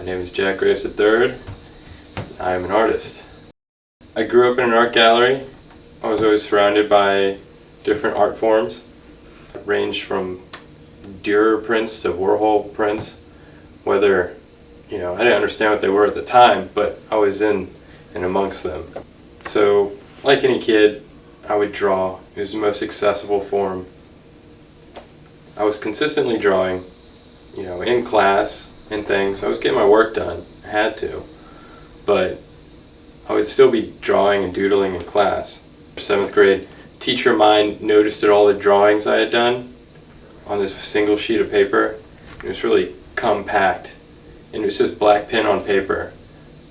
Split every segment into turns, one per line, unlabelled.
name is Jack Graves III. I am an artist. I grew up in an art gallery. I was always surrounded by different art forms. It ranged from Dürer prints to Warhol prints. Whether, I didn't understand what they were at the time, but I was in and amongst them. So, like any kid, I would draw. It was the most accessible form. I was consistently drawing, in class and things. I was getting my work done. I had to. But I would still be drawing and doodling in class. 7th grade, teacher of mine noticed that all the drawings I had done on this single sheet of paper. It was really compact, and it was just black pen on paper.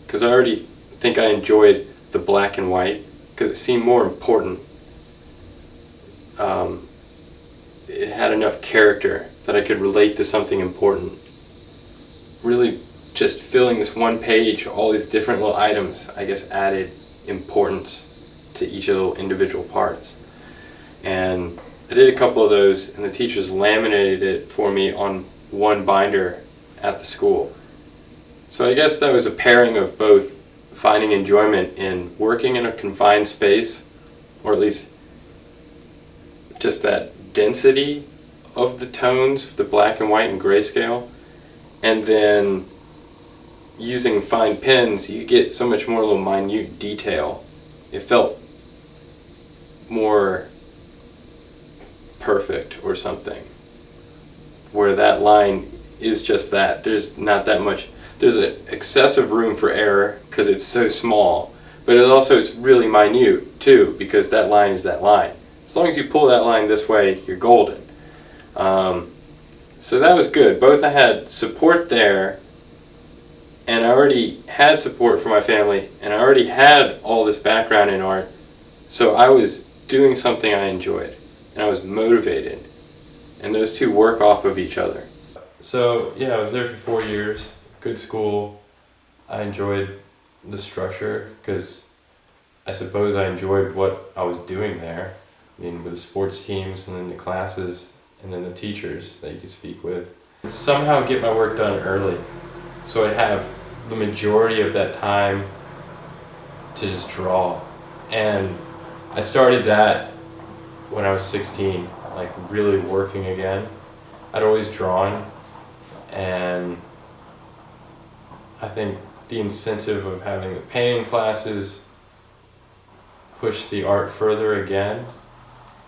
Because I already think I enjoyed the black and white, because it seemed more important. It had enough character that I could relate to something important. Really just filling this one page, all these different little items, I guess added importance to each of the individual parts. And I did a couple of those, and the teachers laminated it for me on one binder at the school. So I guess that was a pairing of both finding enjoyment in working in a confined space, or at least just that density of the tones, the black and white and grayscale, and then using fine pens, you get so much more little minute detail. It felt more perfect or something, where that line is just that. There's not that much, there's an excessive room for error because it's so small, but it's really minute too, because that line is that line. As long as you pull that line this way, you're golden. So that was good. Both I had support there, and I already had support from my family, and I already had all this background in art, so I was doing something I enjoyed, and I was motivated, and those two work off of each other. So yeah, I was there for 4 years, good school. I enjoyed the structure, because I suppose I enjoyed what I was doing there. With the sports teams, and then the classes, and then the teachers that you could speak with. And somehow get my work done early, so I'd have the majority of that time to just draw. And I started that when I was 16, like really working again. I'd always drawn, and I think the incentive of having the painting classes pushed the art further again.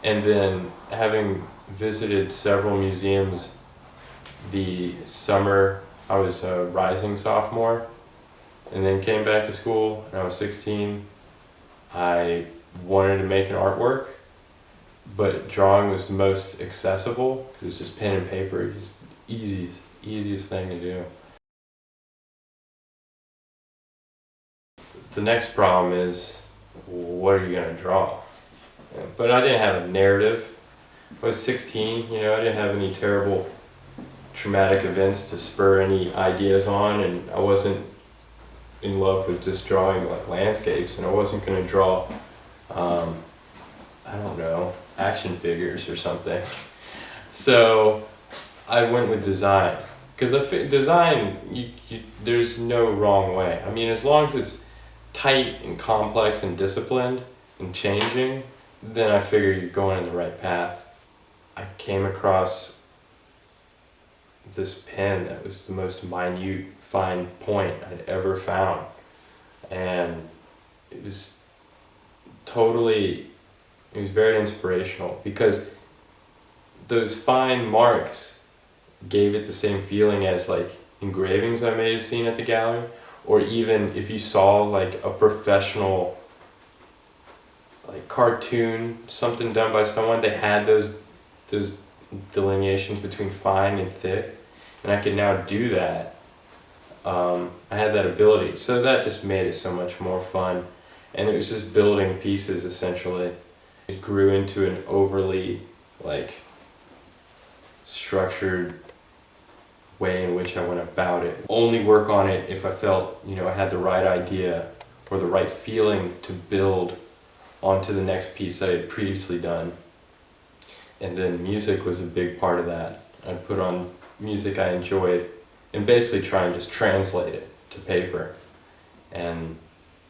And then having visited several museums the summer I was a rising sophomore, and then came back to school when I was 16, I wanted to make an artwork, but drawing was most accessible because it's just pen and paper, just easiest thing to do. The next problem is, what are you going to draw? But I didn't have a narrative. I was 16, I didn't have any terrible traumatic events to spur any ideas on, and I wasn't in love with just drawing like landscapes, and I wasn't going to draw, action figures or something. So I went with design, because design, there's no wrong way. As long as it's tight and complex and disciplined and changing, then I figured you're going in the right path. I came across this pen that was the most minute, fine point I'd ever found. And it was very inspirational, because those fine marks gave it the same feeling as like engravings I may have seen at the gallery, or even if you saw like a professional cartoon, something done by someone, they had those delineations between fine and thick, and I could now do that. I had that ability, so that just made it so much more fun, and it was just building pieces essentially. It grew into an overly structured way in which I went about it. Only work on it if I felt I had the right idea or the right feeling to build onto the next piece that I had previously done. And then music was a big part of that. I'd put on music I enjoyed and basically try and just translate it to paper. And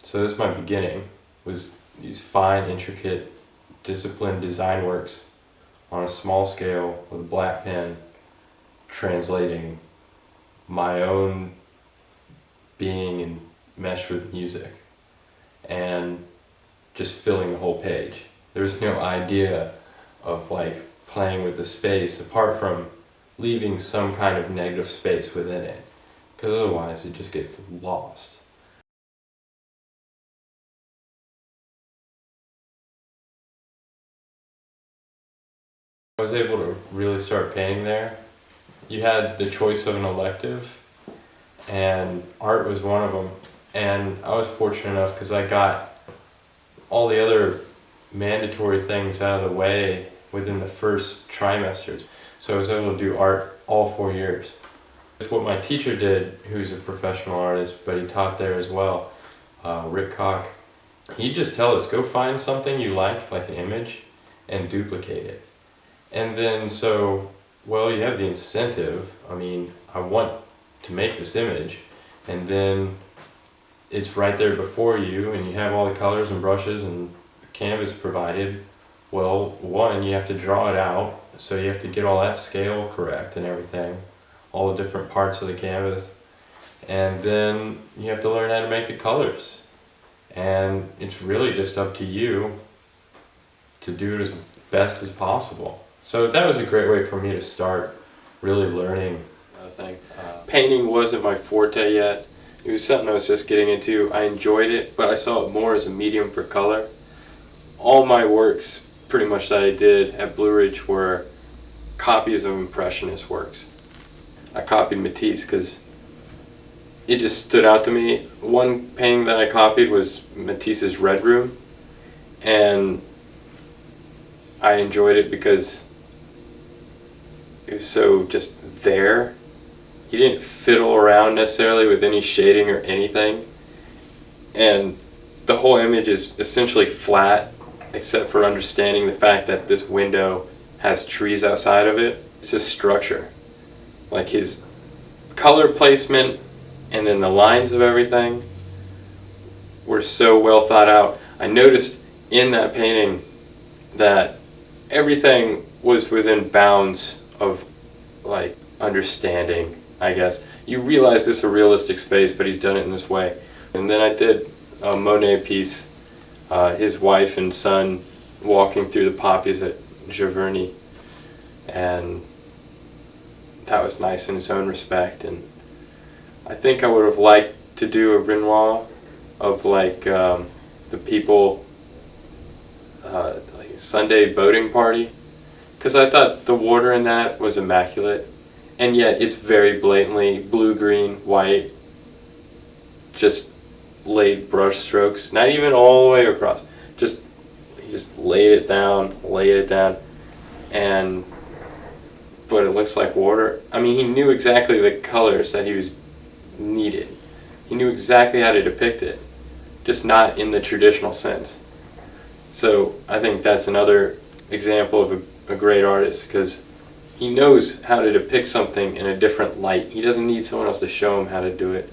so this is my beginning, was these fine, intricate, disciplined design works on a small scale with a black pen, translating my own being and mesh with music, and just filling the whole page. There was no idea of like playing with the space apart from leaving some kind of negative space within it, because otherwise it just gets lost. I was able to really start painting there. You had the choice of an elective, and art was one of them. And I was fortunate enough because I got all the other mandatory things out of the way within the first trimesters. So I was able to do art all 4 years. It's what my teacher did, who's a professional artist, but he taught there as well, Rick Koch. He'd just tell us, go find something you like an image, and duplicate it. And then so, well, you have the incentive. I mean, I want to make this image, and then it's right there before you, and you have all the colors and brushes and canvas provided. Well, one, you have to draw it out, so you have to get all that scale correct and everything, all the different parts of the canvas, and then you have to learn how to make the colors. And it's really just up to you to do it as best as possible. So that was a great way for me to start really learning. Painting wasn't my forte yet. It was something I was just getting into. I enjoyed it, but I saw it more as a medium for color. All my works, pretty much, that I did at Blue Ridge were copies of Impressionist works. I copied Matisse because it just stood out to me. One painting that I copied was Matisse's Red Room, and I enjoyed it because it was so just there. He didn't fiddle around necessarily with any shading or anything, and the whole image is essentially flat except for understanding the fact that this window has trees outside of it. It's just structure. Like his color placement and then the lines of everything were so well thought out. I noticed in that painting that everything was within bounds of like understanding, I guess. You realize this is a realistic space, but he's done it in this way. And then I did a Monet piece, his wife and son walking through the poppies at Giverny, and that was nice in its own respect. And I think I would have liked to do a Renoir of like the people, like a Sunday boating party, because I thought the water in that was immaculate, and yet it's very blatantly blue, green, white, just laid brush strokes, not even all the way across, just he just laid it down, and but it looks like water. I mean, he knew exactly the colors that he was needed. He knew exactly how to depict it, just not in the traditional sense. So I think that's another example of a great artist, because he knows how to depict something in a different light. He doesn't need someone else to show him how to do it,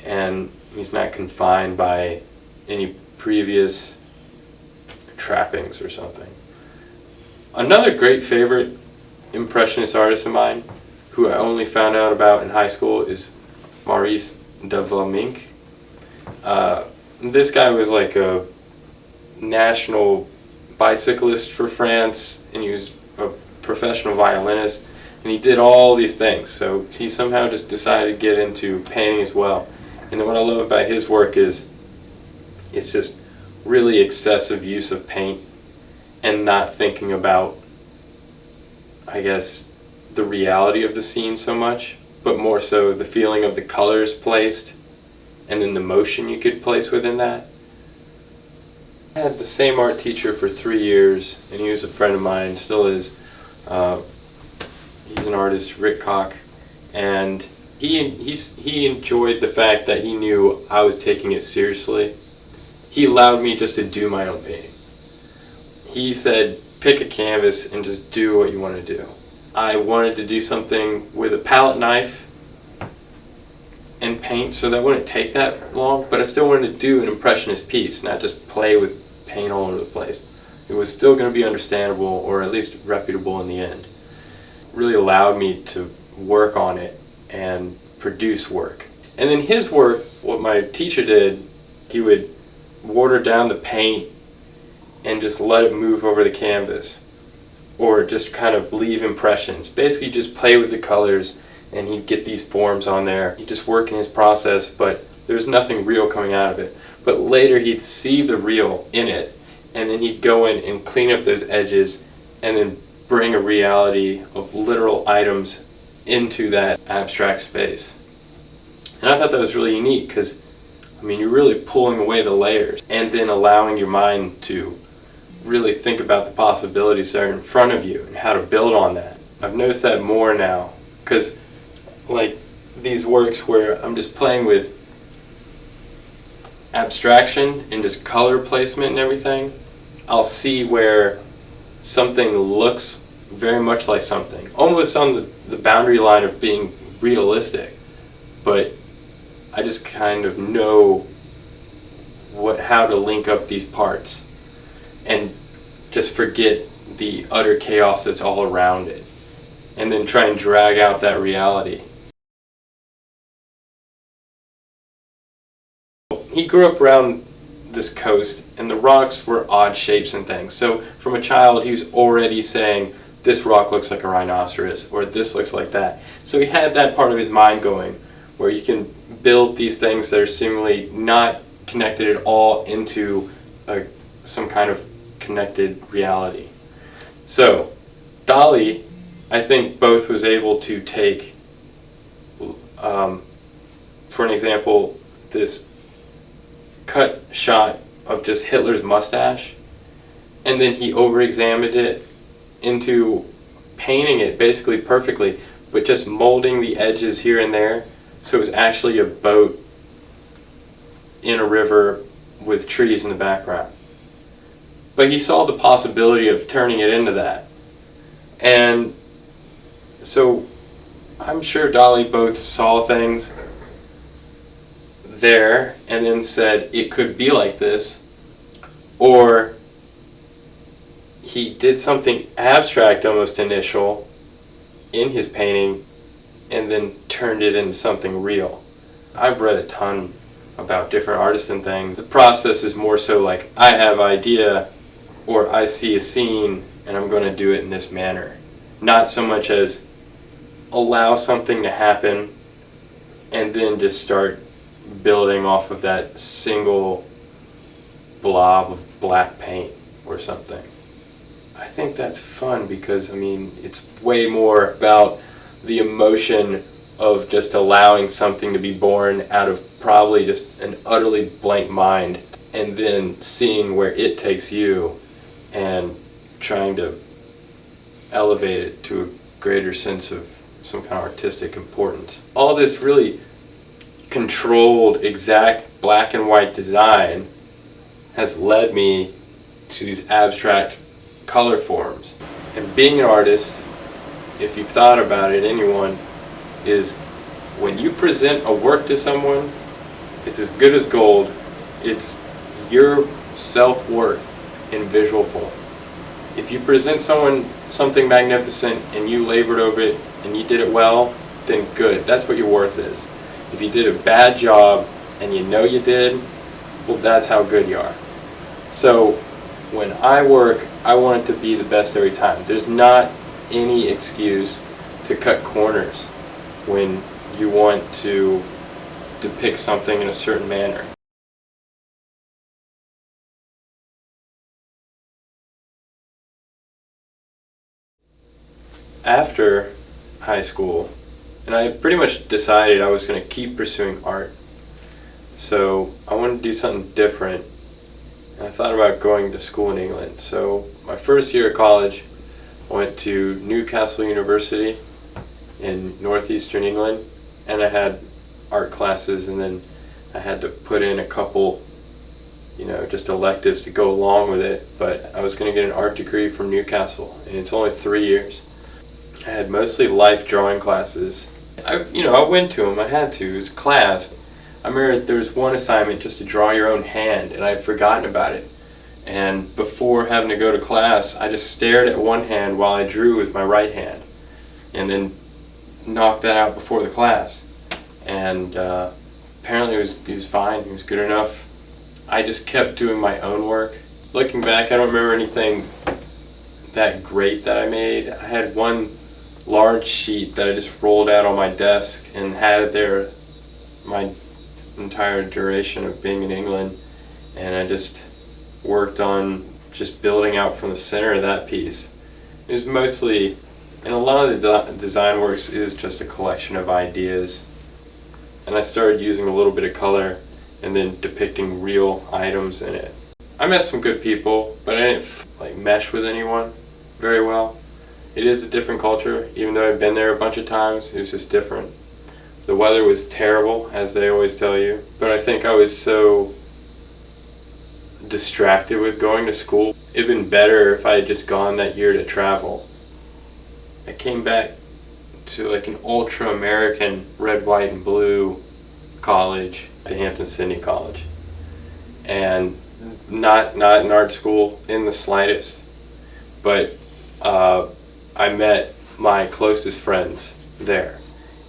and he's not confined by any previous trappings or something. Another great favorite Impressionist artist of mine, who I only found out about in high school, is Maurice de Vlaminck. This guy was like a national bicyclist for France, and he was a professional violinist, and he did all these things. So he somehow just decided to get into painting as well. And then what I love about his work is it's just really excessive use of paint and not thinking about, I guess, the reality of the scene so much, but more so the feeling of the colors placed and then the motion you could place within that. I had the same art teacher for 3 years, and he was a friend of mine, still is. He's an artist, Rick Koch, and he enjoyed the fact that he knew I was taking it seriously. He allowed me just to do my own painting. He said, pick a canvas and just do what you want to do. I wanted to do something with a palette knife and paint, so that wouldn't take that long, but I still wanted to do an impressionist piece, not just play with paint all over the place. It was still going to be understandable, or at least reputable in the end. It really allowed me to work on it and produce work. And then his work, what my teacher did, he would water down the paint and just let it move over the canvas, or just kind of leave impressions. Basically just play with the colors, and he'd get these forms on there. He'd just work in his process, but there's nothing real coming out of it. But later he'd see the real in it, and then he'd go in and clean up those edges, and then bring a reality of literal items into that abstract space. And I thought that was really unique, because I mean, you're really pulling away the layers and then allowing your mind to really think about the possibilities that are in front of you and how to build on that. I've noticed that more now, because like these works where I'm just playing with abstraction and just color placement and everything, I'll see where something looks very much like something, almost on the boundary line of being realistic, but I just kind of know how to link up these parts and just forget the utter chaos that's all around it, and then try and drag out that reality. He grew up around this coast, and the rocks were odd shapes and things. So from a child, he was already saying, this rock looks like a rhinoceros, or this looks like that. So he had that part of his mind going, where you can build these things that are seemingly not connected at all into some kind of connected reality. So Dali, I think, both was able to take, for an example, this cut shot of just Hitler's mustache, and then he over-examined it into painting it basically perfectly, but just molding the edges here and there, so it was actually a boat in a river with trees in the background. But he saw the possibility of turning it into that. And so I'm sure Dali both saw things there and then said it could be like this, or he did something abstract, almost initial, in his painting and then turned it into something real. I've read a ton about different artists and things. The process is more so like, I have an idea, or I see a scene and I'm going to do it in this manner. Not so much as allow something to happen and then just start building off of that single blob of black paint or something. I think that's fun because, I mean, it's way more about the emotion of just allowing something to be born out of probably just an utterly blank mind, and then seeing where it takes you and trying to elevate it to a greater sense of some kind of artistic importance. All this really controlled, exact black and white design has led me to these abstract color forms. And being an artist, if you've thought about it, anyone, is when you present a work to someone, it's as good as gold. It's your self-worth in visual form. If you present someone something magnificent and you labored over it and you did it well, then good. That's what your worth is. If you did a bad job and you know you did, well, that's how good you are. So when I work, I want it to be the best every time. There's not any excuse to cut corners when you want to depict something in a certain manner. After high school, and I pretty much decided I was going to keep pursuing art, so I wanted to do something different, and I thought about going to school in England. So my first year of college, I went to Newcastle University in northeastern England, and I had art classes, and then I had to put in a couple, just electives to go along with it, but I was going to get an art degree from Newcastle, and it's only 3 years. I had mostly life drawing classes, I went to them. I had to. It was class. I remember there was one assignment just to draw your own hand, and I'd forgotten about it. And before having to go to class, I just stared at one hand while I drew with my right hand, and then knocked that out before the class. And apparently he was fine. He was good enough. I just kept doing my own work. Looking back, I don't remember anything that great that I made. I had one large sheet that I just rolled out on my desk and had it there my entire duration of being in England, and I just worked on just building out from the center of that piece. It was mostly, and a lot of the design works is just a collection of ideas, and I started using a little bit of color and then depicting real items in it. I met some good people, but I didn't mesh with anyone very well. It is a different culture, even though I've been there a bunch of times. It was just different. The weather was terrible, as they always tell you, but I think I was so distracted with going to school. It'd been better if I had just gone that year to travel. I came back to an ultra-American red, white, and blue college, the Hampton-Sydney College, and not an art school in the slightest, but I met my closest friends there,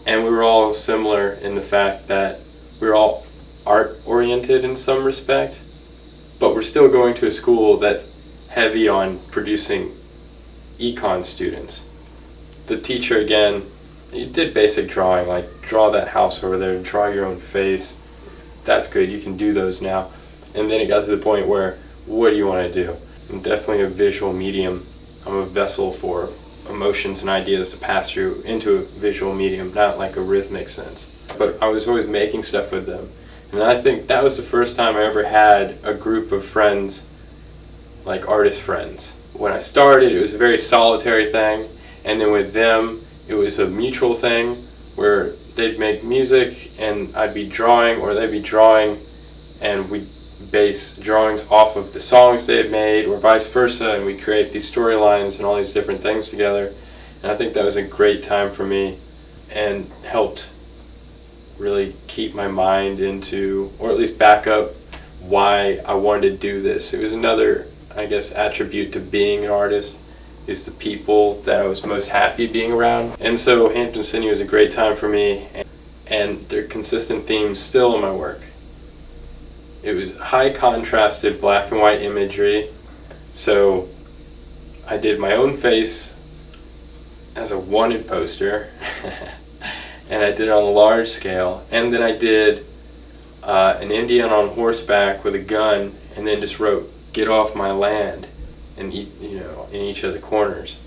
and we were all similar in the fact that we were all art-oriented in some respect, but we're still going to a school that's heavy on producing econ students. The teacher, again, you did basic drawing, like draw that house over there, draw your own face. That's good, you can do those now. And then it got to the point where, what do you want to do? I'm definitely a visual medium. I'm a vessel for emotions and ideas to pass through into a visual medium, not like a rhythmic sense. But I was always making stuff with them. And I think that was the first time I ever had a group of friends, like artist friends. When I started, it was a very solitary thing, and then with them, it was a mutual thing where they'd make music and I'd be drawing, or they'd be drawing, and we'd base drawings off of the songs they had made, or vice versa, and we create these storylines and all these different things together. And I think that was a great time for me and helped really keep my mind into, or at least back up why I wanted to do this. It was another, I guess, attribute to being an artist, is the people that I was most happy being around. And so Hampton-Sydney was a great time for me, and there are consistent themes still in my work. It was high contrasted black and white imagery, so I did my own face as a wanted poster and I did it on a large scale, and then I did an Indian on horseback with a gun, and then just wrote "Get off my land" in each of the corners.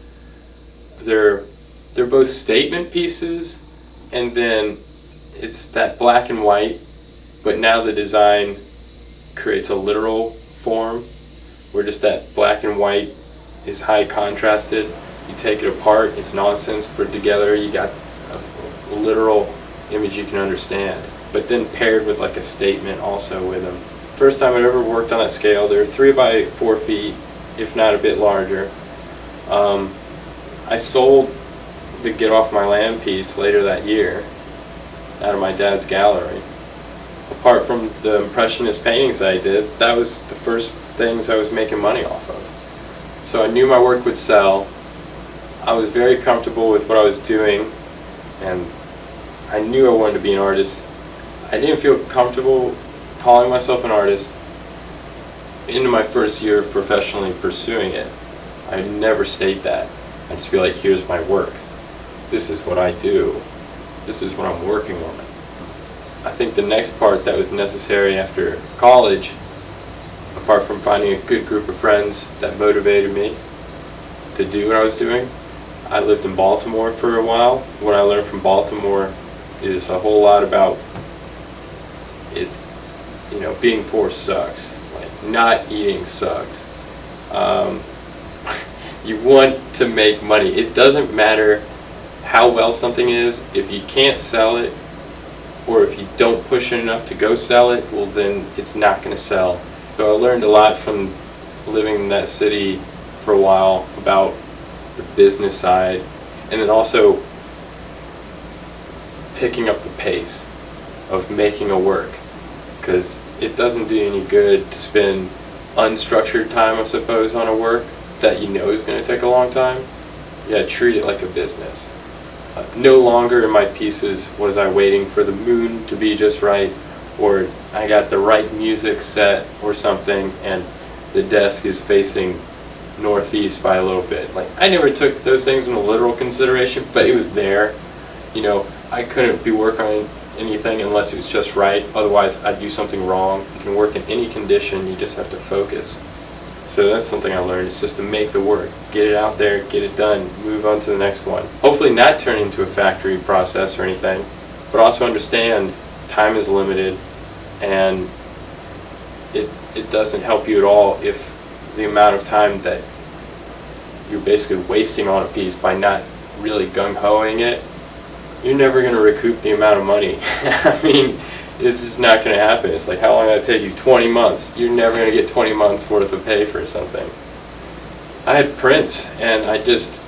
They're both statement pieces, and then it's that black and white, but now the design creates a literal form where just that black and white is high contrasted. You take it apart, it's nonsense, put it together, you got a literal image you can understand, but then paired with a statement also with them. First time I ever worked on that scale. They're 3 by 4 feet, if not a bit larger. I sold the Get Off My Land piece later that year out of my dad's gallery. Apart from the impressionist paintings that I did, that was the first things I was making money off of. So I knew my work would sell. I was very comfortable with what I was doing, and I knew I wanted to be an artist. I didn't feel comfortable calling myself an artist into my first year of professionally pursuing it. I'd never state that. I'd just be like, here's my work. This is what I do. This is what I'm working on. I think the next part that was necessary after college, apart from finding a good group of friends that motivated me to do what I was doing, I lived in Baltimore for a while. What I learned from Baltimore is a whole lot about it. Being poor sucks. Not eating sucks. You want to make money. It doesn't matter how well something is. If you can't sell it, or if you don't push it enough to go sell it, well then it's not going to sell. So I learned a lot from living in that city for a while about the business side, and then also picking up the pace of making a work, because it doesn't do any good to spend unstructured time, I suppose, on a work that you know is going to take a long time. You gotta treat it like a business. No longer in my pieces was I waiting for the moon to be just right, or I got the right music set or something and the desk is facing northeast by a little bit. Like, I never took those things into literal consideration, but it was there. You know, I couldn't be working on anything unless it was just right, otherwise I'd do something wrong. You can work in any condition, you just have to focus. So that's something I learned, is just to make the work, get it out there, get it done, move on to the next one. Hopefully not turn into a factory process or anything, but also understand time is limited, and it doesn't help you at all if the amount of time that you're basically wasting on a piece by not really gung-hoing it, you're never going to recoup the amount of money. I mean, it's just not going to happen. It's like, how long did it take you? 20 months. You're never going to get 20 months worth of pay for something. I had prints, and I just,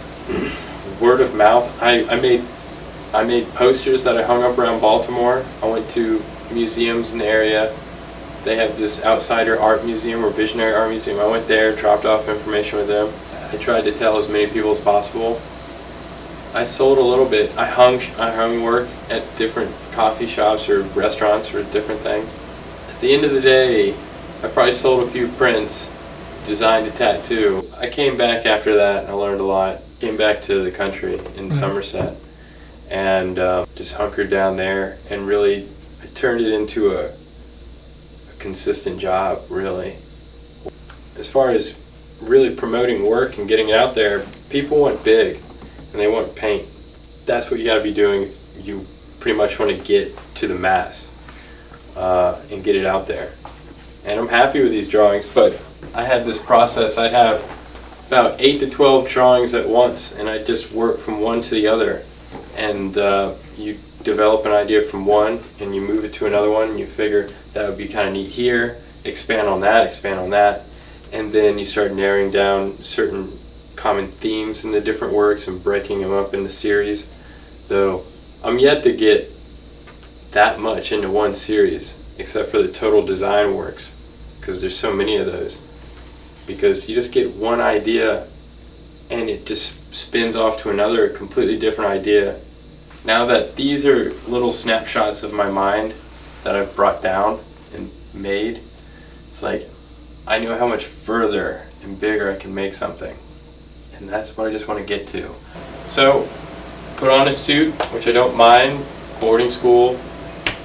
word of mouth, I made posters that I hung up around Baltimore. I went to museums in the area. They have this outsider art museum or visionary art museum. I went there, dropped off information with them. I tried to tell as many people as possible. I sold a little bit. I hung work at different coffee shops or restaurants or different things. At the end of the day, I probably sold a few prints, designed a tattoo. I came back after that and I learned a lot. Came back to the country in Somerset and just hunkered down there, and really I turned it into a consistent job, really. As far as really promoting work and getting it out there, people want big. And they want paint. That's what you got to be doing. You pretty much want to get to the mass and get it out there. And I'm happy with these drawings, but I had this process. I'd have about 8 to 12 drawings at once, and I'd just work from one to the other. And you develop an idea from one, and you move it to another one, and you figure that would be kind of neat here, expand on that, and then you start narrowing down certain common themes in the different works and breaking them up into series. Though I'm yet to get that much into one series, except for the total design works, because there's so many of those. Because you just get one idea and it just spins off to another completely different idea. Now that these are little snapshots of my mind that I've brought down and made, it's like I know how much further and bigger I can make something. And that's what I just want to get to. So, put on a suit, which I don't mind. Boarding school,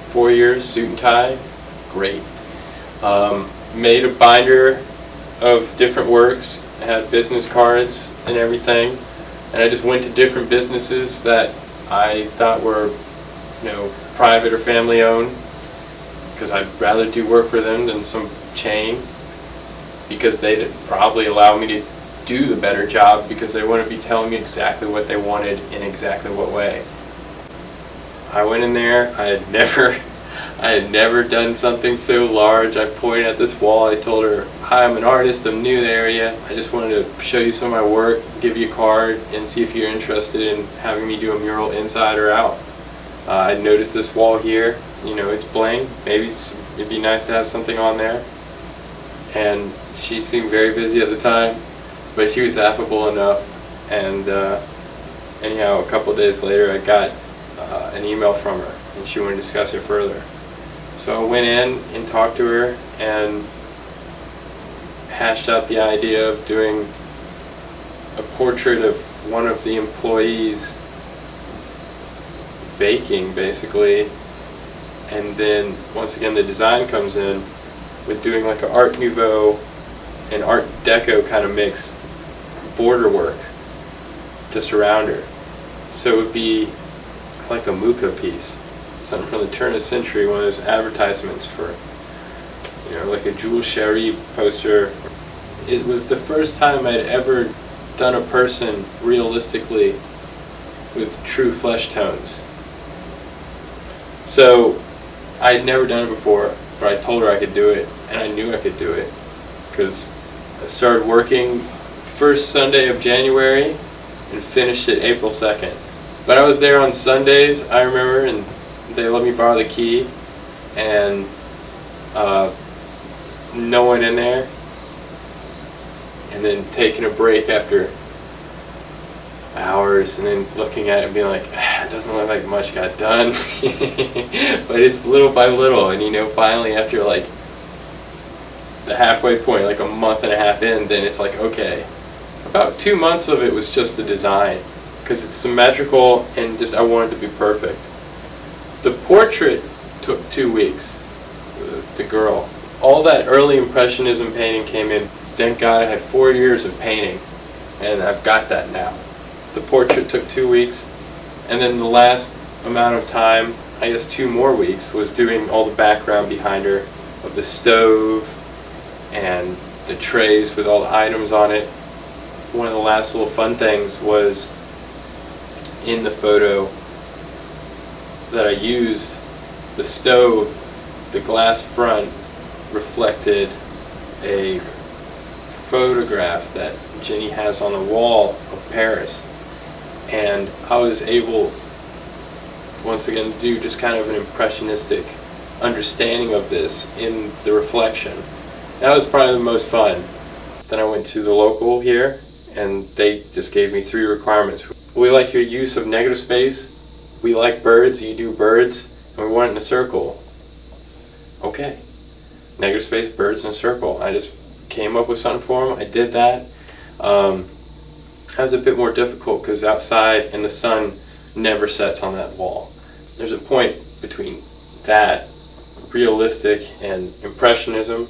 4 years, suit and tie, great. Made a binder of different works. I had business cards and everything. And I just went to different businesses that I thought were, private or family owned, because I'd rather do work for them than some chain, because they'd probably allow me to do the better job, because they wouldn't be telling me exactly what they wanted in exactly what way. I went in there. I had never done something so large. I pointed at this wall. I told her, "Hi, I'm an artist. I'm new to the area. I just wanted to show you some of my work, give you a card, and see if you're interested in having me do a mural inside or out. I noticed this wall here. It's blank. Maybe it'd be nice to have something on there." And she seemed very busy at the time, but she was affable enough. And anyhow, a couple of days later, I got an email from her, and she wanted to discuss it further. So I went in and talked to her and hashed out the idea of doing a portrait of one of the employees baking, basically. And then once again, the design comes in with doing like an Art Nouveau and Art Deco kind of mix border work just around her. So it would be like a Muka piece, something from the turn of the century, one of those advertisements for, like a Jules Chéry poster. It was the first time I'd ever done a person realistically with true flesh tones. So I'd never done it before, but I told her I could do it, and I knew I could do it, because I started working first Sunday of January and finished it April 2nd. But I was there on Sundays, I remember, and they let me borrow the key, and no one in there, and then taking a break after hours, and then looking at it and being like, it doesn't look like much got done. But it's little by little, and finally after like the halfway point, like a month and a half in, then it's like, okay, about 2 months of it was just the design, because it's symmetrical and just I wanted to be perfect. The portrait took 2 weeks, the girl. All that early impressionism painting came in. Thank God I had 4 years of painting, and I've got that now. The portrait took 2 weeks, and then the last amount of time, I guess 2 more weeks, was doing all the background behind her of the stove and the trays with all the items on it. One of the last little fun things was in the photo that I used, the stove, the glass front reflected a photograph that Jenny has on the wall of Paris. And I was able, once again, to do just kind of an impressionistic understanding of this in the reflection. That was probably the most fun. Then I went to the local here, and they just gave me 3 requirements. We like your use of negative space, we like birds, you do birds, and we want it in a circle. Okay. Negative space, birds in a circle. I just came up with something for them. I did that. That was a bit more difficult because outside and the sun never sets on that wall. There's a point between that realistic and impressionism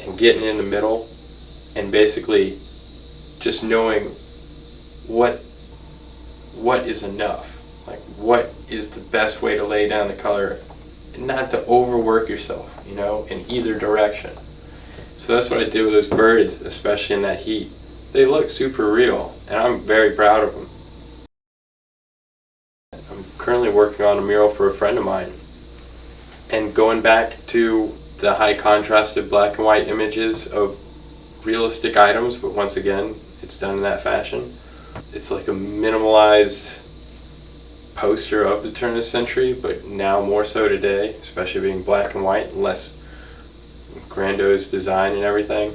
and getting in the middle and basically just knowing what is enough, like what is the best way to lay down the color and not to overwork yourself, in either direction. So that's what I did with those birds, especially in that heat. They look super real, and I'm very proud of them. I'm currently working on a mural for a friend of mine, and going back to the high contrasted black and white images of realistic items, but once again, it's done in that fashion. It's like a minimalized poster of the turn of the century, but now more so today, especially being black and white, less grandiose design and everything.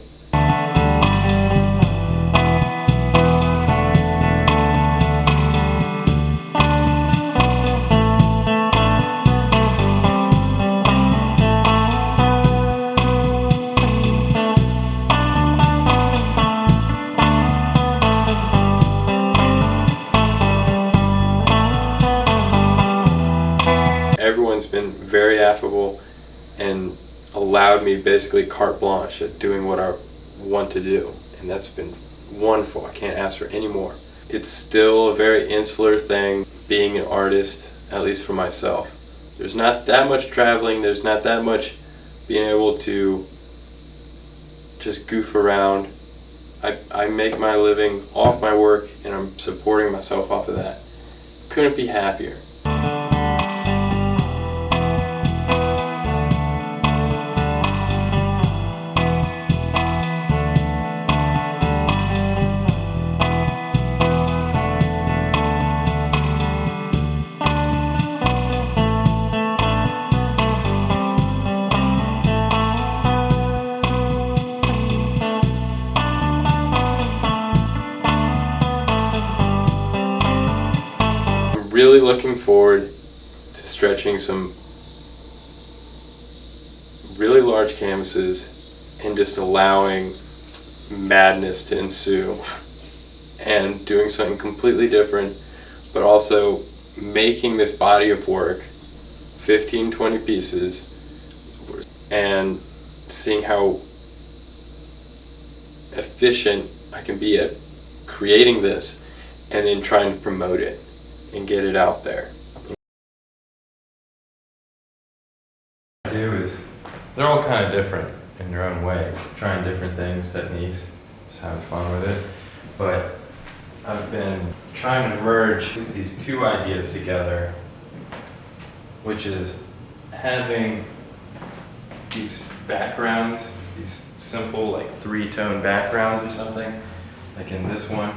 Everyone's been very affable and allowed me basically carte blanche at doing what I want to do, and that's been wonderful. I can't ask for any more. It's still a very insular thing being an artist, at least for myself. There's not that much traveling, there's not that much being able to just goof around. I make my living off my work, and I'm supporting myself off of that. Couldn't be happier. Really looking forward to stretching some really large canvases and just allowing madness to ensue and doing something completely different, but also making this body of work, 15-20 pieces, and seeing how efficient I can be at creating this and then trying to promote it and get it out there. What I do is, they're all kind of different in their own way, trying different things, techniques, just having fun with it. But I've been trying to merge these 2 ideas together, which is having these backgrounds, these simple like 3-tone backgrounds or something, like in this one.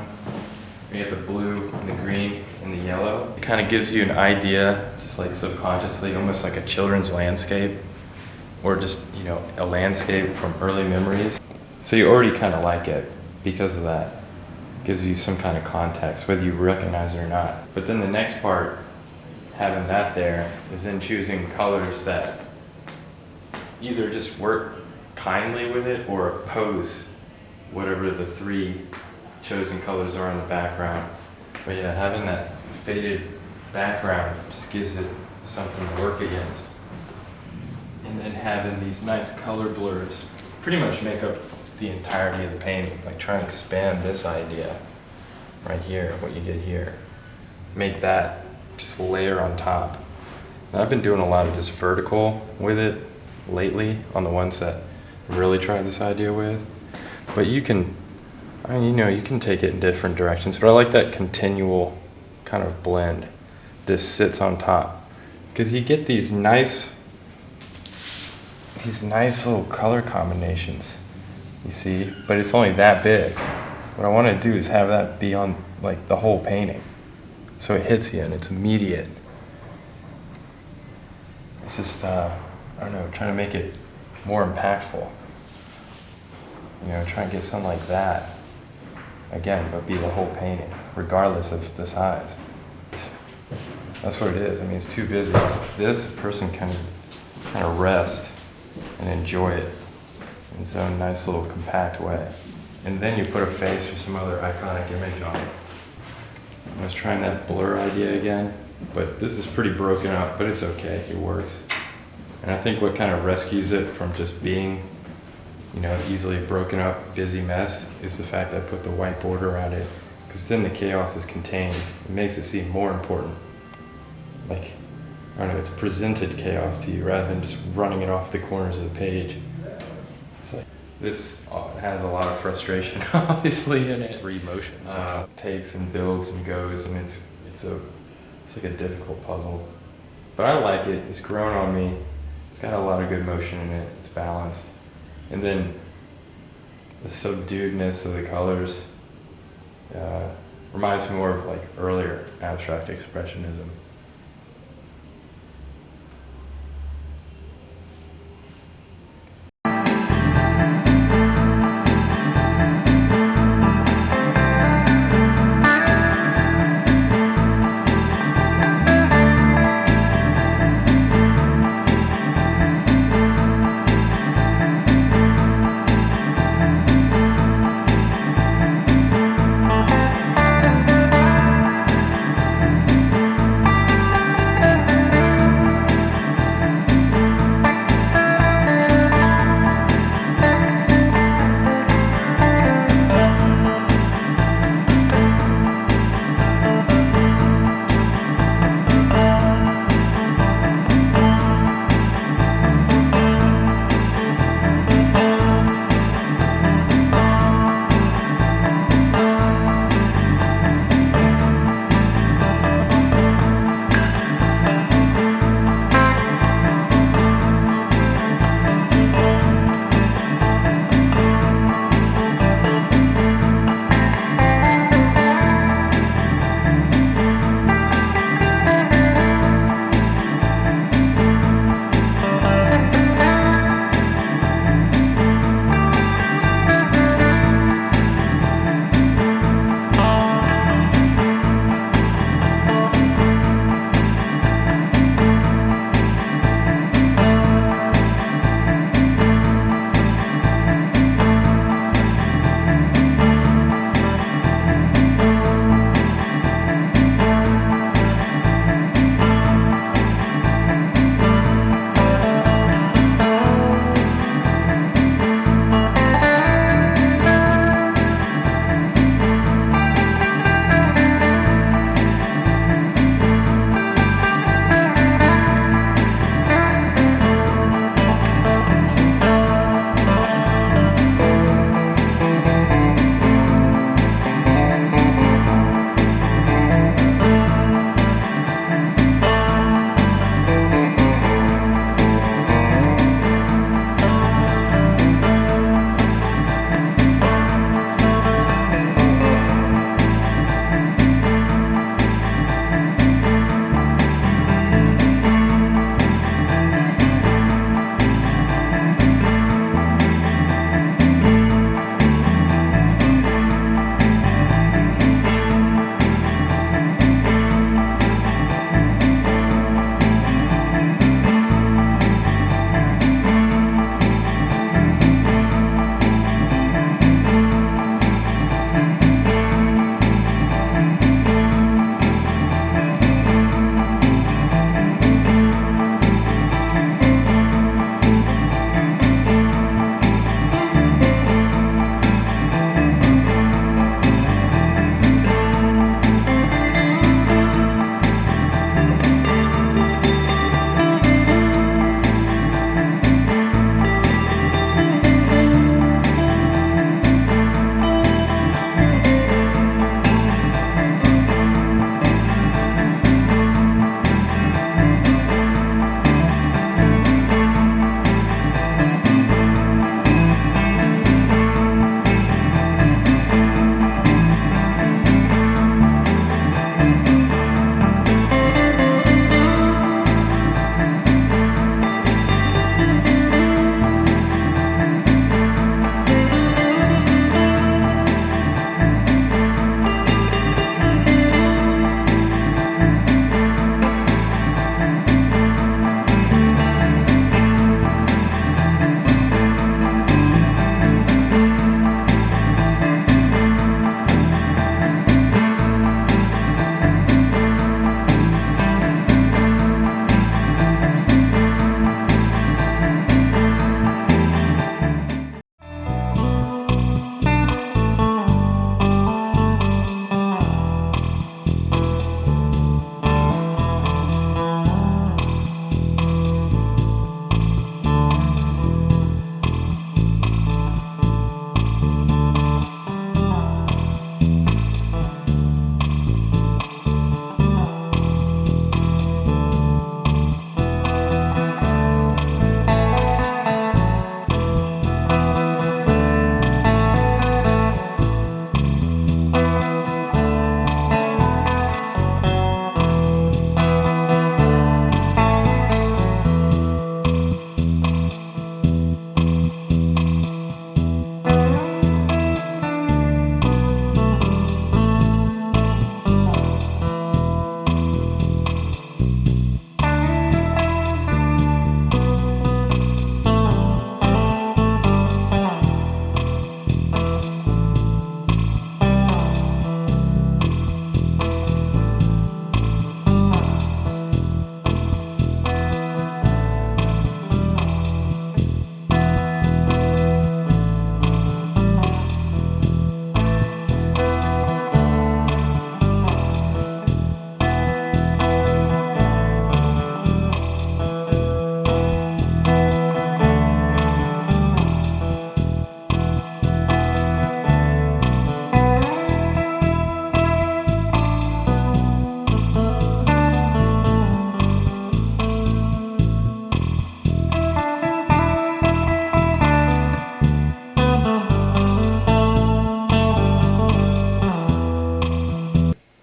We have the blue and the green and the yellow. It kind of gives you an idea, just like subconsciously, almost like a children's landscape, or just, you know, a landscape from early memories. So you already kind of like it because of that. Gives you some kind of context, whether you recognize it or not. But then the next part, having that there, is then choosing colors that either just work kindly with it or oppose whatever the three chosen colors are in the background. But yeah, having that faded background just gives it something to work against. And then having these nice color blurs pretty much make up the entirety of the painting. Like try and expand this idea right here, what you get here. Make that just layer on top. Now, I've been doing a lot of just vertical with it lately on the ones that I really tried this idea with. But you can, I mean, you know, you can take it in different directions, but I like that continual kind of blend. This sits on top. Because you get these nice little color combinations, you see, but it's only that big. What I want to do is have that be on like the whole painting. So it hits you and it's immediate. It's just, I don't know, trying to make it more impactful. You know, try and get something like that. Again, but be the whole painting, regardless of the size. That's what it is. I mean, it's too busy. This, a person can kind of rest and enjoy it in its own nice little compact way. And then you put a face or some other iconic image on it. I was trying that blur idea again, but this is pretty broken up, but it's okay, it works. And I think what kind of rescues it from just being, you know, easily broken up, busy mess is the fact that I put the white border around it, because then the chaos is contained. It makes it seem more important. Like, I don't know, it's presented chaos to you rather than just running it off the corners of the page. It's like, this has a lot of frustration, obviously, in it.
Three motions.
Takes and builds and goes, and it's like a difficult puzzle. But I like it. It's grown on me. It's got a lot of good motion in it. It's balanced. And then the subduedness of the colors reminds me more of like earlier abstract expressionism.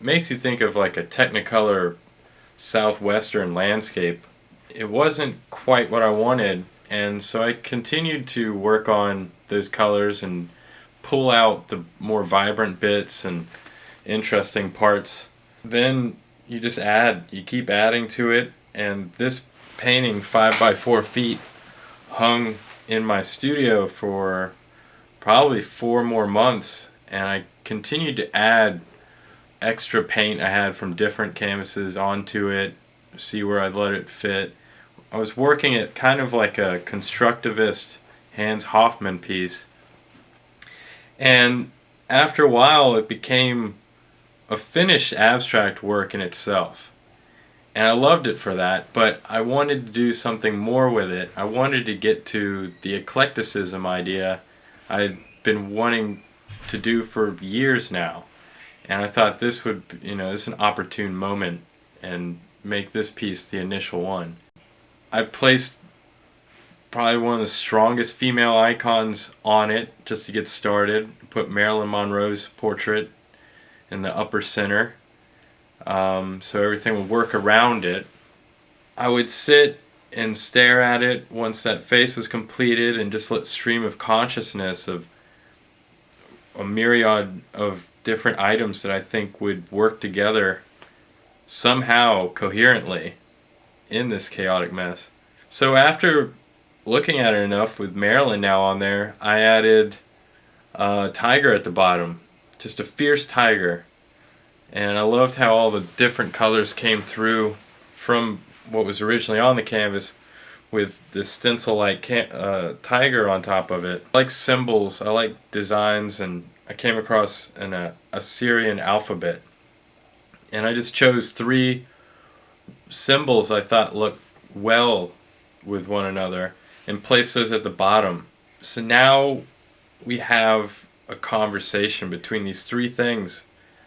Makes you think of like a Technicolor southwestern landscape. It wasn't quite what I wanted, and so I continued to work on those colors and pull out the more vibrant bits and interesting parts. Then you keep adding to it, and this painting 5 by 4 feet hung in my studio for probably 4 more months, and I continued to add extra paint I had from different canvases onto it, see where I'd let it fit. I was working it kind of like a constructivist Hans Hofmann piece, and after a while it became a finished abstract work in itself, and I loved it for that, but I wanted to do something more with it. I wanted to get to the eclecticism idea I'd been wanting to do for years now. And I thought this would, this is an opportune moment, and make this piece the initial one. I placed probably one of the strongest female icons on it just to get started. Put Marilyn Monroe's portrait in the upper center, so everything would work around it. I would sit and stare at it once that face was completed, and just let stream of consciousness of a myriad of different items that I think would work together somehow coherently in this chaotic mess. So after looking at it enough, with Marilyn now on there, I added a tiger at the bottom, just a fierce tiger. And I loved how all the different colors came through from what was originally on the canvas with the stencil-like tiger on top of it. I like symbols, I like designs, and I came across an Assyrian alphabet, and I just chose 3 symbols I thought looked well with one another and placed those at the bottom. So now we have a conversation between these 3 things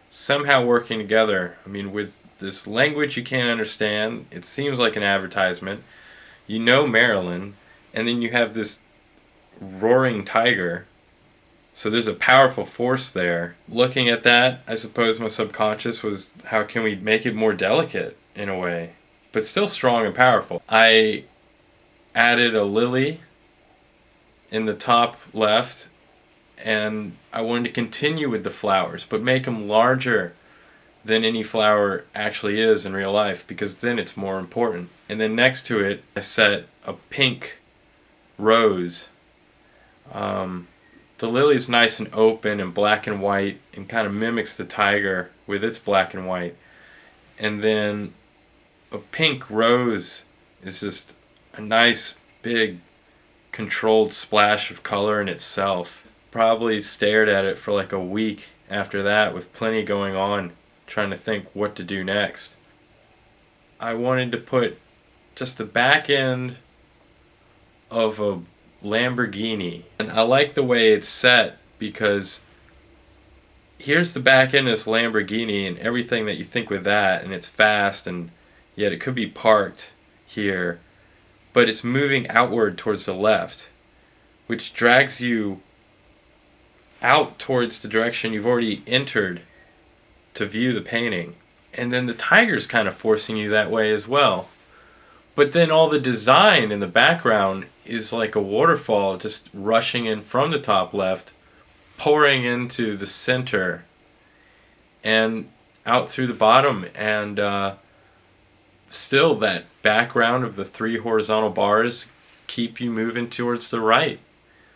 somehow working together. I mean, with this language you can't understand, it seems like an advertisement. Maryland, and then you have this roaring tiger. So there's a powerful force there. Looking at that, I suppose my subconscious was, how can we make it more delicate in a way, but still strong and powerful? I added a lily in the top left, and I wanted to continue with the flowers, but make them larger than any flower actually is in real life, because then it's more important. And then next to it, I set a pink rose. The lily is nice and open and black and white, and kind of mimics the tiger with its black and white. And then a pink rose is just a nice, big, controlled splash of color in itself. Probably stared at it for like a week after that, with plenty going on, trying to think what to do next. I wanted to put just the back end of a Lamborghini, and I like the way it's set, because here's the back end of this Lamborghini and everything that you think with that, and it's fast, and yet it could be parked here, but it's moving outward towards the left, which drags you out towards the direction you've already entered to view the painting. And then the tiger's kind of forcing you that way as well. But then all the design in the background is like a waterfall just rushing in from the top left, pouring into the center and out through the bottom, and still that background of the 3 horizontal bars keep you moving towards the right.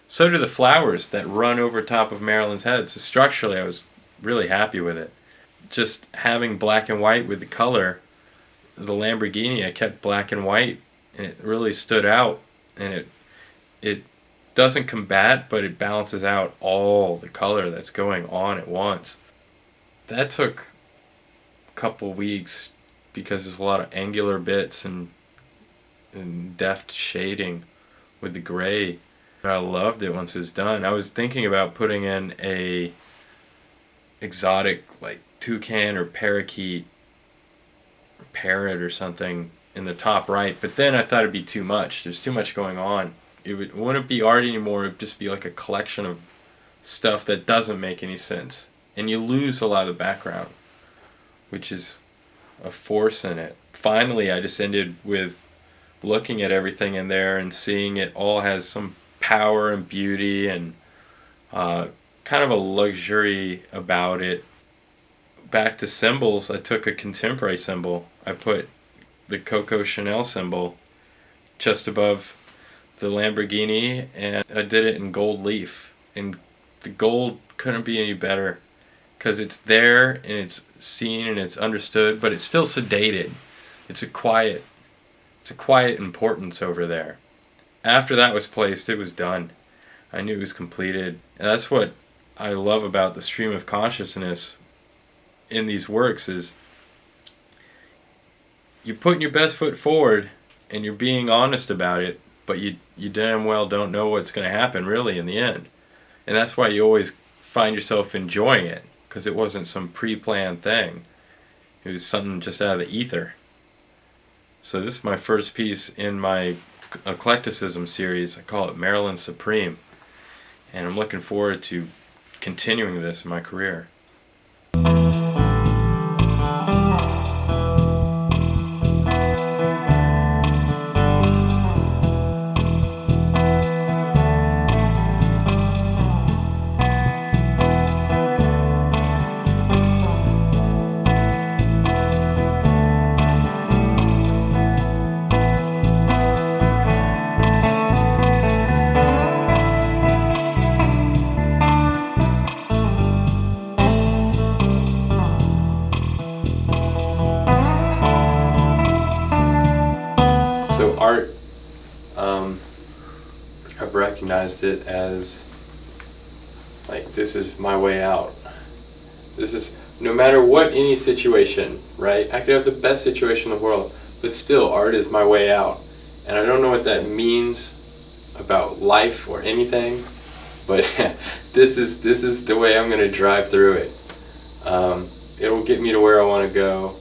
So do the flowers that run over top of Marilyn's head. So structurally, I was really happy with it. Just having black and white with the color, the Lamborghini, I kept black and white, and it really stood out. And it doesn't combat, but it balances out all the color that's going on at once. That took a couple weeks because there's a lot of angular bits and deft shading with the gray. I loved it once it's done. I was thinking about putting in a exotic like toucan or parakeet or parrot or something in the top right, but then I thought it'd be too much. There's too much going on. It wouldn't be art anymore. It would just be like a collection of stuff that doesn't make any sense. And you lose a lot of the background, which is a force in it. Finally, I just ended with looking at everything in there and seeing it all has some power and beauty and kind of a luxury about it. Back to symbols, I took a contemporary symbol. I put the Coco Chanel symbol just above the Lamborghini, and I did it in gold leaf. And the gold couldn't be any better because it's there and it's seen and it's understood, but it's still sedated. It's a quiet importance over there. After that was placed, it was done. I knew it was completed. And that's what I love about the stream of consciousness in these works is you're putting your best foot forward and you're being honest about it, but you damn well don't know what's going to happen really in the end. And that's why you always find yourself enjoying it, because it wasn't some pre-planned thing. It was something just out of the ether. So this is my first piece in my eclecticism series. I call it Maryland Supreme. And I'm looking forward to continuing this in my career. So art, I've recognized it as like, this is my way out. This is, no matter what any situation, right? I could have the best situation in the world, but still art is my way out. And I don't know what that means about life or anything, but this is the way I'm going to drive through it. It'll get me to where I want to go.